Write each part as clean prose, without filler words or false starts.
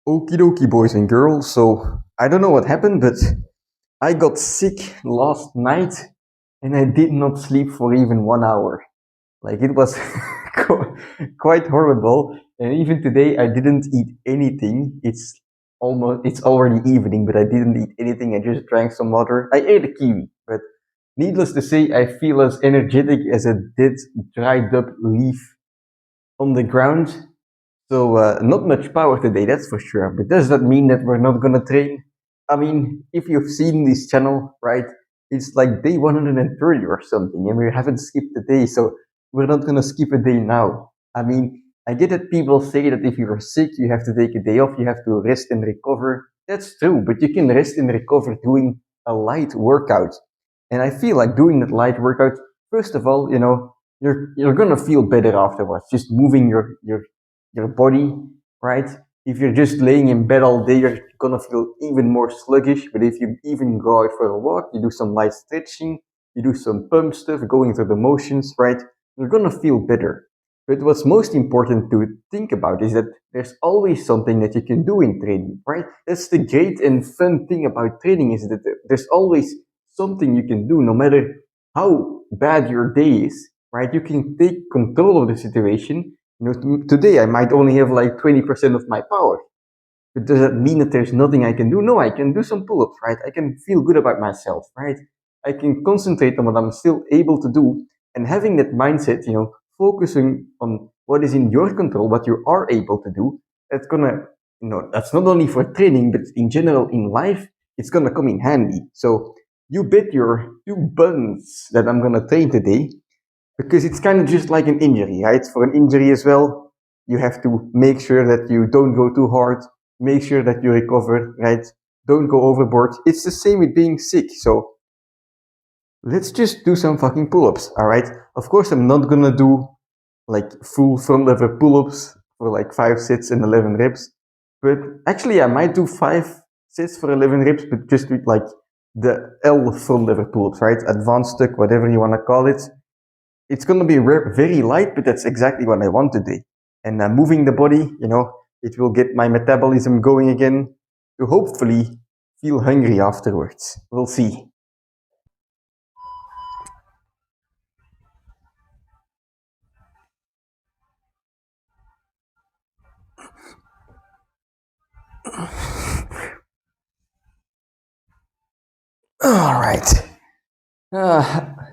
Okie dokie, boys and girls. So, I don't know what happened, but I got sick last night and I did not sleep for even 1 hour. Like, it was quite horrible. And even today, I didn't eat anything. It's already evening, but I didn't eat anything. I just drank some water. I ate a kiwi, but needless to say, I feel as energetic as a dead, dried up leaf on the ground. So not much power today, that's for sure. But does that mean that we're not gonna train? I mean, if you've seen this channel, right, it's like day 130 or something, and we haven't skipped a day, so we're not gonna skip a day now. I mean, I get that people say that if you're sick, you have to take a day off, you have to rest and recover. That's true, but you can rest and recover doing a light workout. And I feel like doing that light workout, first of all, you're gonna feel better afterwards. Just moving your body, right? If you're just laying in bed all day, you're gonna feel even more sluggish. But if you even go out for a walk, you do some light stretching, you do some pump stuff, going through the motions, right? You're gonna feel better. But what's most important to think about is that there's always something that you can do in training, right? That's the great and fun thing about training is that there's always something you can do, no matter how bad your day is, right? You can take control of the situation. Today I might only have like 20% of my power. But does that mean that there's nothing I can do? No, I can do some pull-ups, right? I can feel good about myself, right? I can concentrate on what I'm still able to do, and having that mindset, focusing on what is in your control, what you are able to do, that's gonna, that's not only for training, but in general in life, it's gonna come in handy. So you bet your two buns that I'm gonna train today, because it's kind of just like an injury, right? For an injury as well, you have to make sure that you don't go too hard, make sure that you recover, right? Don't go overboard. It's the same with being sick. So let's just do some fucking pull-ups, all right? Of course, I'm not gonna do like full front lever pull-ups for like 5 sets and 11 reps, but actually, I might do 5 sets for 11 reps, but just with like the L front lever pull-ups, right? Advanced tuck, whatever you want to call it. It's going to be very light, but that's exactly what I want today. And moving the body, it will get my metabolism going again to hopefully feel hungry afterwards. We'll see. All right.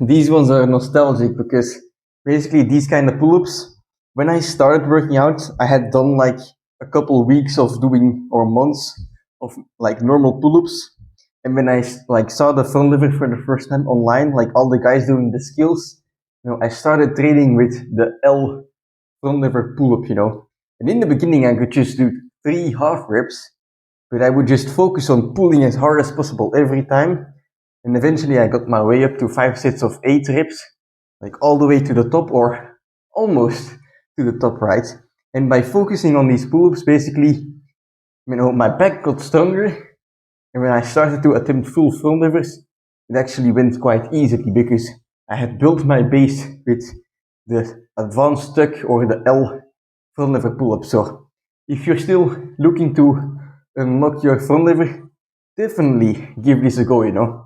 These ones are nostalgic because basically these kind of pull-ups, when I started working out, I had done like a couple weeks of doing or months of like normal pull-ups. And when I like saw the front lever for the first time online, like all the guys doing the skills, I started training with the L front lever pull-up. And in the beginning, I could just do 3 half reps, but I would just focus on pulling as hard as possible every time. And eventually, I got my way up to 5 sets of 8 reps, like all the way to the top or almost to the top, right? And by focusing on these pull-ups, basically, my back got stronger. And when I started to attempt full front levers, it actually went quite easily because I had built my base with the advanced tuck or the L front lever pull-up. So if you're still looking to unlock your front lever, definitely give this a go.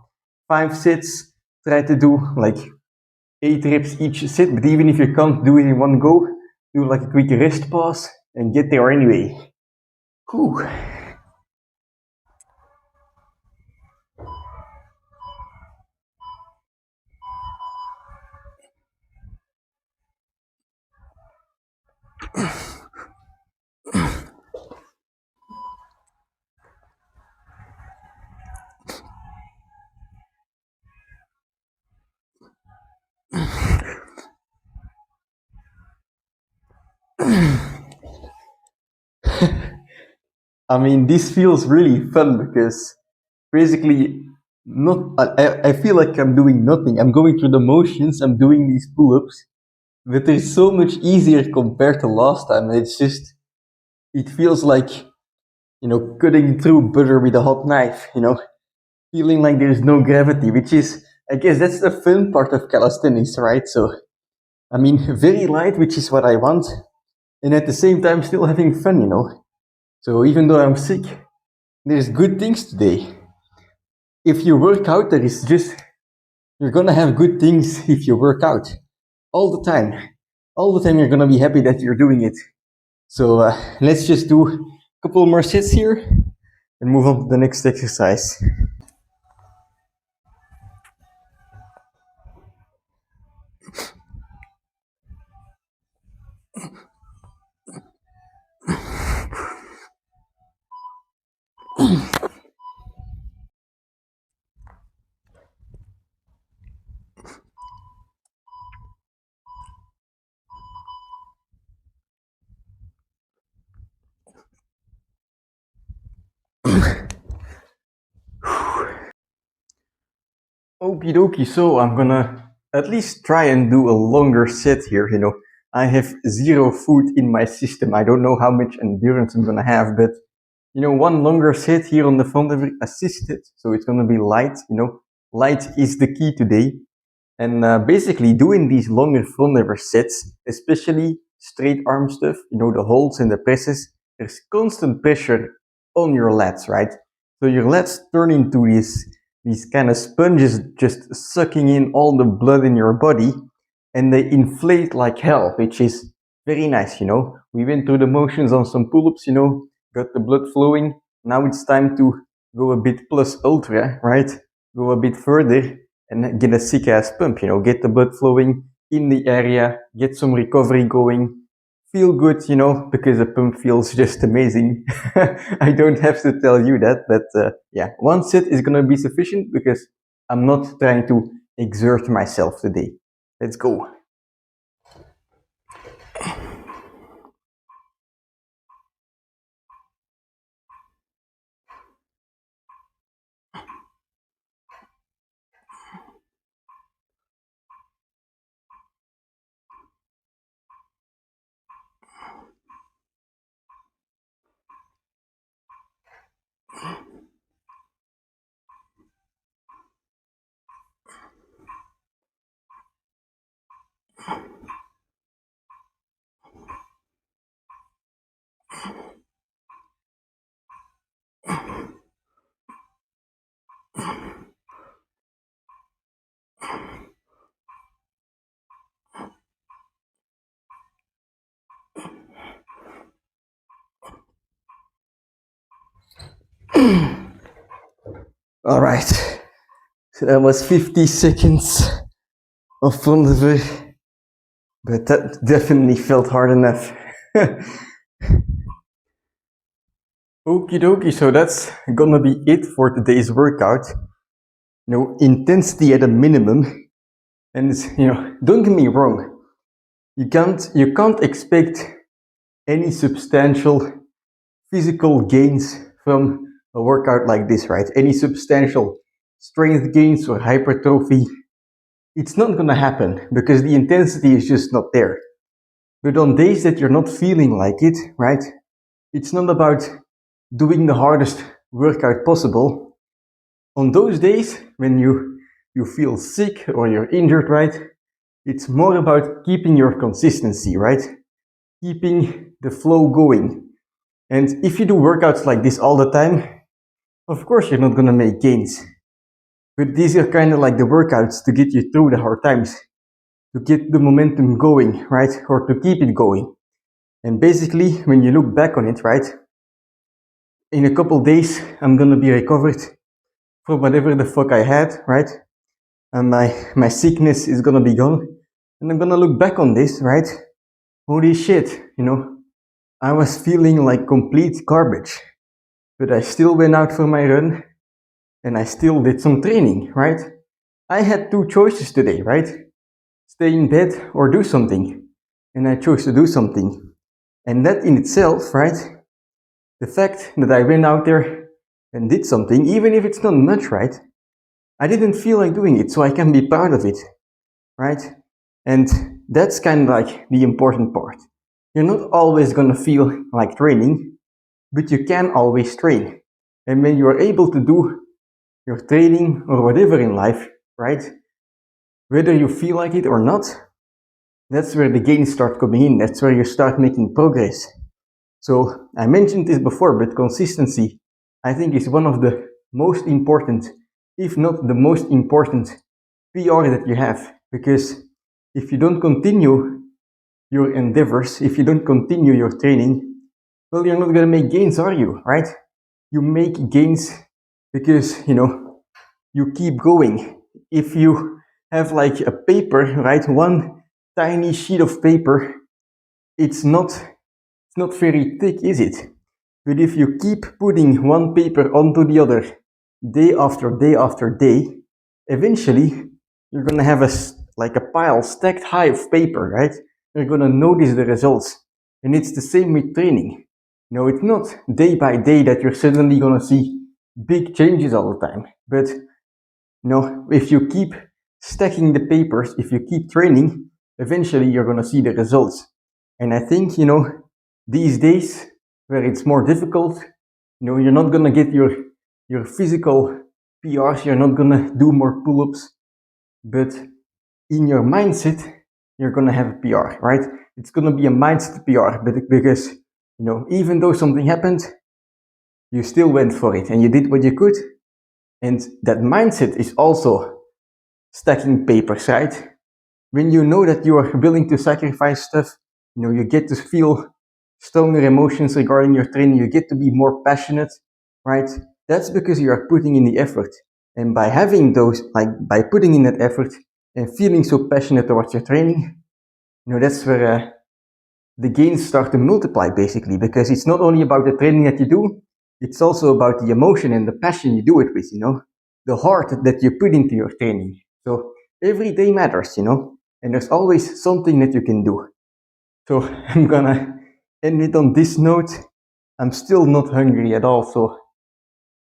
5 sets, try to do like 8 reps each set, but even if you can't do it in one go, do like a quick rest pause and get there anyway. Whew. I mean, this feels really fun because basically, not I feel like I'm doing nothing. I'm going through the motions. I'm doing these pull-ups, but they're so much easier compared to last time. It's just it feels like cutting through butter with a hot knife. Feeling like there's no gravity, which is I guess that's the fun part of calisthenics, right? So I mean, very light, which is what I want, and at the same time still having fun. So even though I'm sick, there's good things today. If you work out, you're gonna have good things if you work out. All the time. All the time you're gonna be happy that you're doing it. So let's just do a couple more sets here and move on to the next exercise. Okie dokie, so I'm gonna at least try and do a longer set here, I have zero food in my system. I don't know how much endurance I'm gonna have, but one longer set here on the front of it, assisted, so it's gonna be light, light is the key today. And basically doing these longer front lever sets, especially straight arm stuff, the holds and the presses, there's constant pressure on your lats, right? So your lats turn into these kind of sponges just sucking in all the blood in your body, and they inflate like hell, which is very nice, We went through the motions on some pull-ups, got the blood flowing. Now it's time to go a bit plus ultra, right? Go a bit further and get a sick ass pump, get the blood flowing in the area, get some recovery going, feel good, because the pump feels just amazing. I don't have to tell you that, but yeah, one set is gonna be sufficient because I'm not trying to exert myself today. Let's go. All right, so that was 50 seconds of front lever, but that definitely felt hard enough. Okie dokie, so that's gonna be it for today's workout. Intensity at a minimum, and don't get me wrong, you can't expect any substantial physical gains from a workout like this, right? Any substantial strength gains or hypertrophy, it's not gonna happen because the intensity is just not there. But on days that you're not feeling like it, right? It's not about doing the hardest workout possible. On those days when you feel sick or you're injured, right? It's more about keeping your consistency, right? Keeping the flow going. And if you do workouts like this all the time, of course you're not gonna make gains. But these are kind of like the workouts to get you through the hard times, to get the momentum going, right? Or to keep it going. And basically, when you look back on it, right? In a couple days, I'm gonna be recovered from whatever the fuck I had, right? And my sickness is gonna be gone. And I'm gonna look back on this, right? Holy shit, I was feeling like complete garbage. But I still went out for my run and I still did some training, right? I had two choices today, right? Stay in bed or do something. And I chose to do something. And that in itself, right? The fact that I went out there and did something, even if it's not much, right? I didn't feel like doing it, so I can be proud of it, right? And that's kind of like the important part. You're not always gonna feel like training, but you can always train. And when you are able to do your training or whatever in life, right? Whether you feel like it or not, that's where the gains start coming in. That's where you start making progress. So I mentioned this before, but consistency, I think, is one of the most important, if not the most important PR that you have. Because if you don't continue your endeavors, if you don't continue your training, well, you're not going to make gains, are you? Right? You make gains because, you keep going. If you have like a paper, right, one tiny sheet of paper, it's not very thick, is it? But if you keep putting one paper onto the other, day after day after day, eventually you're gonna have like a pile stacked high of paper, right? You're gonna notice the results. And it's the same with training. It's not day by day that you're suddenly gonna see big changes all the time. But if you keep stacking the papers, if you keep training, eventually you're gonna see the results. And I think, these days where it's more difficult, you're not gonna get your physical PRs, you're not gonna do more pull-ups, but in your mindset, you're gonna have a PR, right? It's gonna be a mindset PR, but because, even though something happened, you still went for it and you did what you could. And that mindset is also stacking papers, right? When you know that you are willing to sacrifice stuff, you get to feel stronger emotions regarding your training, you get to be more passionate, right? That's because you are putting in the effort. And by having those, like by putting in that effort and feeling so passionate towards your training, that's where the gains start to multiply basically, because it's not only about the training that you do, it's also about the emotion and the passion you do it with, the heart that you put into your training. So every day matters, and there's always something that you can do. So I'm gonna end it on this note. I'm still not hungry at all, so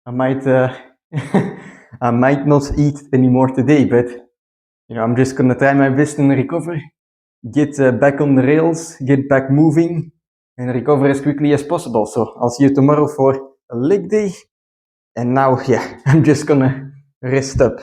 I might I might not eat anymore today, but I'm just gonna try my best and recover, get back on the rails, get back moving, and recover as quickly as possible. So I'll see you tomorrow for a leg day. And now, I'm just gonna rest up.